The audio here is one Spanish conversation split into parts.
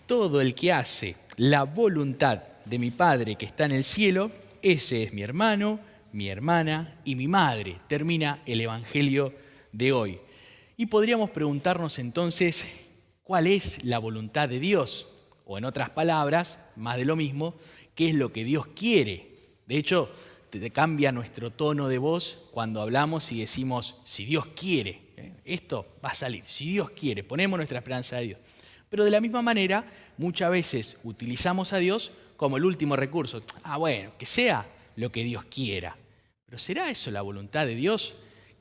todo el que hace la voluntad de mi Padre que está en el cielo, ese es mi hermano, mi hermana y mi madre. Termina el Evangelio de hoy. Y podríamos preguntarnos entonces, ¿cuál es la voluntad de Dios? O en otras palabras, más de lo mismo, ¿qué es lo que Dios quiere? De hecho, te cambia nuestro tono de voz cuando hablamos y decimos, si Dios quiere, esto va a salir, si Dios quiere, ponemos nuestra esperanza en Dios. Pero de la misma manera, muchas veces utilizamos a Dios como el último recurso. Bueno, que sea lo que Dios quiera. ¿Pero será eso la voluntad de Dios?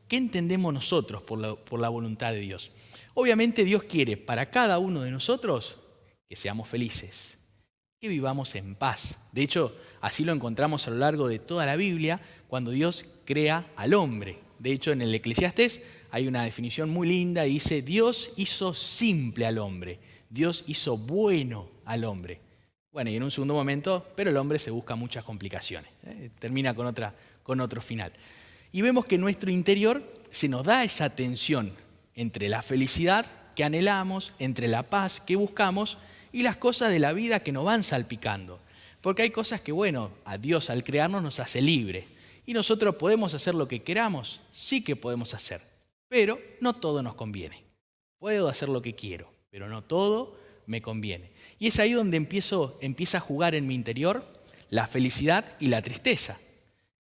¿Qué entendemos nosotros por la voluntad de Dios? Obviamente Dios quiere para cada uno de nosotros que seamos felices, que vivamos en paz. De hecho, así lo encontramos a lo largo de toda la Biblia cuando Dios crea al hombre. De hecho, en el Eclesiastés hay una definición muy linda y dice, Dios hizo simple al hombre, Dios hizo bueno al hombre. Bueno, y en un segundo momento, pero el hombre se busca muchas complicaciones. Termina con otro final. Y vemos que en nuestro interior se nos da esa tensión entre la felicidad que anhelamos, entre la paz que buscamos y las cosas de la vida que nos van salpicando. Porque hay cosas que, a Dios al crearnos nos hace libres. Y nosotros podemos hacer lo que queramos, sí que podemos hacer. Pero no todo nos conviene. Puedo hacer lo que quiero, pero no todo me conviene. Y es ahí donde empieza a jugar en mi interior la felicidad y la tristeza.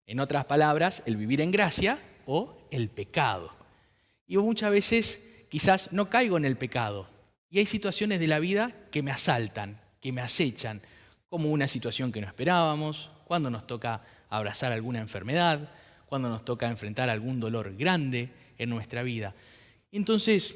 En otras palabras, el vivir en gracia o el pecado. Y muchas veces quizás no caigo en el pecado. Y hay situaciones de la vida que me asaltan, que me acechan, como una situación que no esperábamos, cuando nos toca abrazar alguna enfermedad, cuando nos toca enfrentar algún dolor grande en nuestra vida. Entonces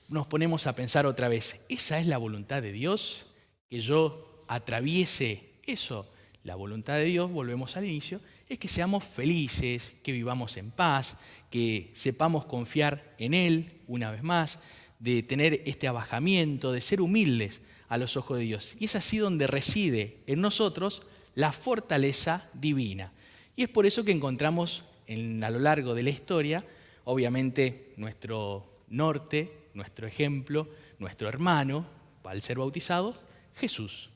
nos ponemos a pensar otra vez, ¿esa es la voluntad de Dios? Que yo atraviese eso. La voluntad de Dios, volvemos al inicio, es que seamos felices, que vivamos en paz, que sepamos confiar en Él una vez más, de tener este abajamiento, de ser humildes a los ojos de Dios. Y es así donde reside en nosotros la fortaleza divina. Y es por eso que encontramos a lo largo de la historia, obviamente, nuestro norte, nuestro ejemplo, nuestro hermano, al ser bautizados, Jesús.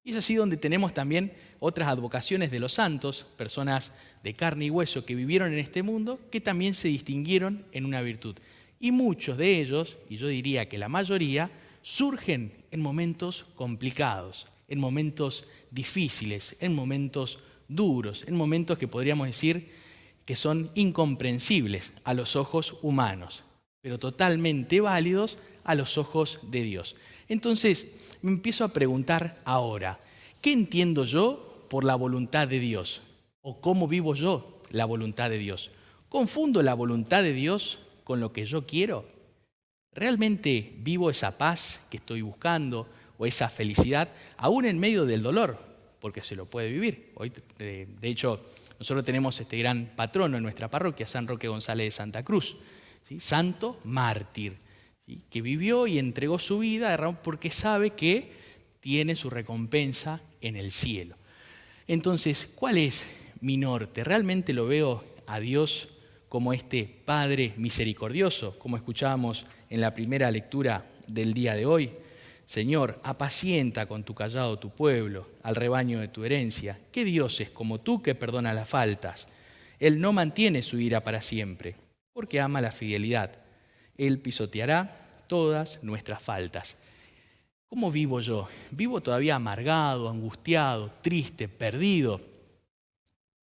Y es así donde tenemos también otras advocaciones de los santos, personas de carne y hueso que vivieron en este mundo, que también se distinguieron en una virtud. Y muchos de ellos, y yo diría que la mayoría, surgen en momentos complicados, en momentos difíciles, en momentos duros, en momentos que podríamos decir que son incomprensibles a los ojos humanos, pero totalmente válidos a los ojos de Dios. Entonces, me empiezo a preguntar ahora, ¿qué entiendo yo por la voluntad de Dios? ¿O cómo vivo yo la voluntad de Dios? ¿Confundo la voluntad de Dios con lo que yo quiero? ¿Realmente vivo esa paz que estoy buscando o esa felicidad aún en medio del dolor? Porque se lo puede vivir. Hoy, de hecho, nosotros tenemos este gran patrono en nuestra parroquia, San Roque González de Santa Cruz, ¿sí? Santo mártir, ¿sí? Que vivió y entregó su vida porque sabe que tiene su recompensa en el cielo. Entonces, ¿cuál es mi norte? ¿Realmente lo veo a Dios como este Padre misericordioso, como escuchábamos en la primera lectura del día de hoy? Señor, apacienta con tu callado tu pueblo, al rebaño de tu herencia. ¿Qué Dios es como tú que perdona las faltas? Él no mantiene su ira para siempre, porque ama la fidelidad. Él pisoteará todas nuestras faltas. ¿Cómo vivo yo? ¿Vivo todavía amargado, angustiado, triste, perdido?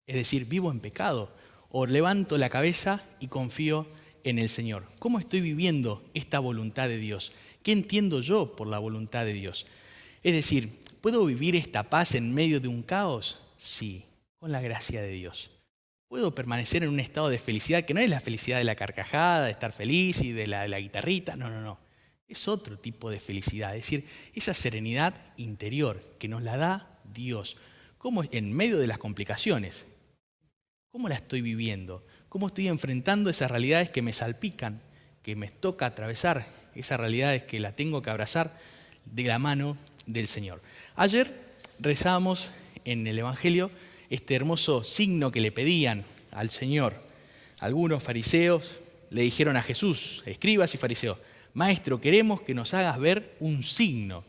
Es decir, ¿vivo en pecado? ¿O levanto la cabeza y confío en el Señor? ¿Cómo estoy viviendo esta voluntad de Dios? ¿Qué entiendo yo por la voluntad de Dios? Es decir, ¿puedo vivir esta paz en medio de un caos? Sí, con la gracia de Dios. ¿Puedo permanecer en un estado de felicidad que no es la felicidad de la carcajada, de estar feliz y de la guitarrita? No. Es otro tipo de felicidad, es decir, esa serenidad interior que nos la da Dios. ¿Cómo en medio de las complicaciones? ¿Cómo la estoy viviendo? ¿Cómo estoy enfrentando esas realidades que me salpican, que me toca atravesar, esas realidades que las tengo que abrazar de la mano del Señor? Ayer rezábamos en el Evangelio este hermoso signo que le pedían al Señor. Algunos fariseos le dijeron a Jesús, escribas y fariseos, Maestro, queremos que nos hagas ver un signo.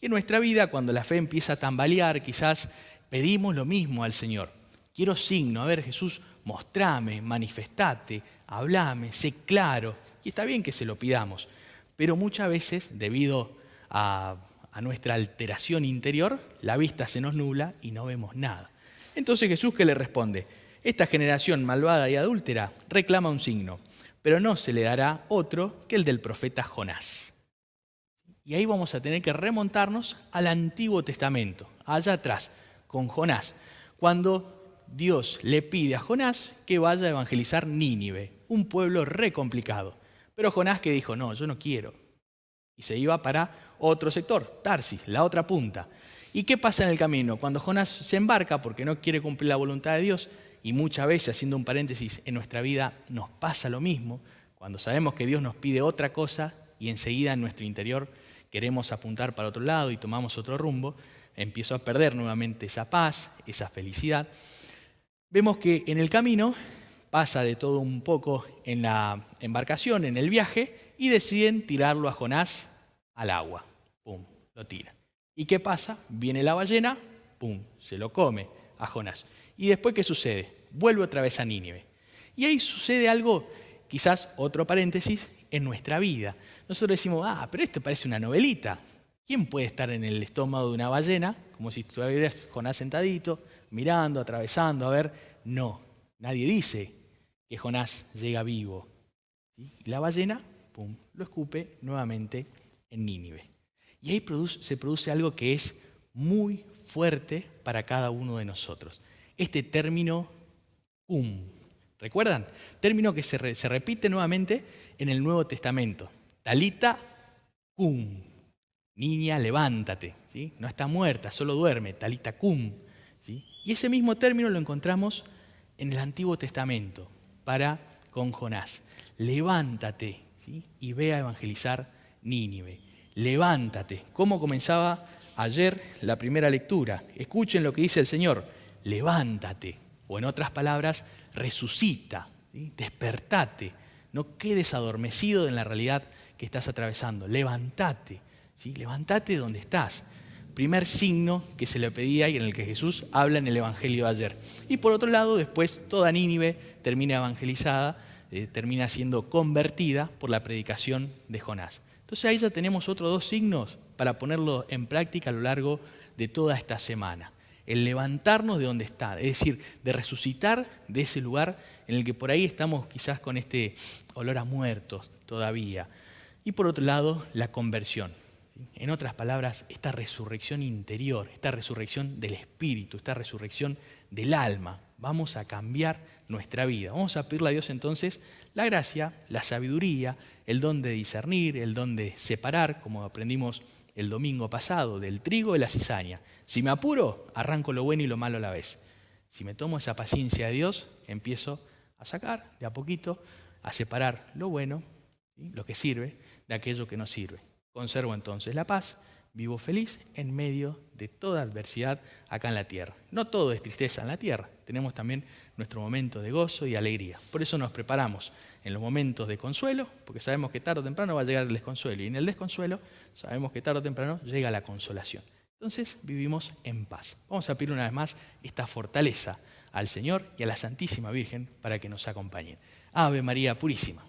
Y en nuestra vida, cuando la fe empieza a tambalear, quizás pedimos lo mismo al Señor. Quiero signo, a ver Jesús, mostrame, manifestate, hablame, sé claro. Y está bien que se lo pidamos, pero muchas veces, debido a nuestra alteración interior, la vista se nos nubla y no vemos nada. Entonces Jesús, ¿qué le responde? Esta generación malvada y adúltera reclama un signo, pero no se le dará otro que el del profeta Jonás. Y ahí vamos a tener que remontarnos al Antiguo Testamento, allá atrás, con Jonás, cuando Dios le pide a Jonás que vaya a evangelizar Nínive, un pueblo re complicado. Pero Jonás que dijo, no, yo no quiero. Y se iba para otro sector, Tarsis, la otra punta. ¿Y qué pasa en el camino? Cuando Jonás se embarca porque no quiere cumplir la voluntad de Dios, y muchas veces, haciendo un paréntesis, en nuestra vida nos pasa lo mismo, cuando sabemos que Dios nos pide otra cosa y enseguida en nuestro interior queremos apuntar para otro lado y tomamos otro rumbo, empiezo a perder nuevamente esa paz, esa felicidad. Vemos que en el camino pasa de todo un poco en la embarcación, en el viaje, y deciden tirarlo a Jonás al agua. ¡Pum! Lo tira. ¿Y qué pasa? Viene la ballena, ¡pum! Se lo come a Jonás. ¿Y después qué sucede? Vuelve otra vez a Nínive. Y ahí sucede algo, quizás otro paréntesis, en nuestra vida. Nosotros decimos, pero esto parece una novelita. ¿Quién puede estar en el estómago de una ballena? Como si estuvieras Jonás sentadito, mirando, atravesando, a ver. No, nadie dice que Jonás llega vivo. ¿Sí? Y la ballena, pum, lo escupe nuevamente en Nínive. Y ahí se produce algo que es muy fuerte para cada uno de nosotros. Este término, ¿recuerdan? Término que se repite nuevamente en el Nuevo Testamento. Talita cum. Niña, levántate. ¿Sí? No está muerta, solo duerme. Talita cum. ¿Sí? Y ese mismo término lo encontramos en el Antiguo Testamento con Jonás. Levántate, ¿sí? Y ve a evangelizar Nínive. Levántate. ¿Cómo comenzaba ayer la primera lectura? Escuchen lo que dice el Señor. Levántate. O en otras palabras, resucita. ¿Sí? Despertate. No quedes adormecido en la realidad que estás atravesando. Levántate. ¿Sí? Levántate de donde estás. Primer signo que se le pedía y en el que Jesús habla en el Evangelio de ayer. Y por otro lado, después toda Nínive termina evangelizada, termina siendo convertida por la predicación de Jonás. Entonces ahí ya tenemos otros dos signos para ponerlo en práctica a lo largo de toda esta semana. El levantarnos de donde está, es decir, de resucitar de ese lugar en el que por ahí estamos quizás con este olor a muertos todavía. Y por otro lado, la conversión. En otras palabras, esta resurrección interior, esta resurrección del espíritu, esta resurrección del alma. Vamos a cambiar nuestra vida. Vamos a pedirle a Dios entonces la gracia, la sabiduría, el don de discernir, el don de separar, como aprendimos el domingo pasado, del trigo de la cizaña. Si me apuro, arranco lo bueno y lo malo a la vez. Si me tomo esa paciencia de Dios, empiezo a sacar de a poquito, a separar lo bueno, ¿sí? Lo que sirve, de aquello que no sirve. Conservo entonces la paz, vivo feliz en medio de toda adversidad acá en la tierra. No todo es tristeza en la tierra, tenemos también nuestro momento de gozo y alegría. Por eso nos preparamos en los momentos de consuelo, porque sabemos que tarde o temprano va a llegar el desconsuelo, y en el desconsuelo sabemos que tarde o temprano llega la consolación. Entonces vivimos en paz. Vamos a pedir una vez más esta fortaleza al Señor y a la Santísima Virgen para que nos acompañen. Ave María Purísima.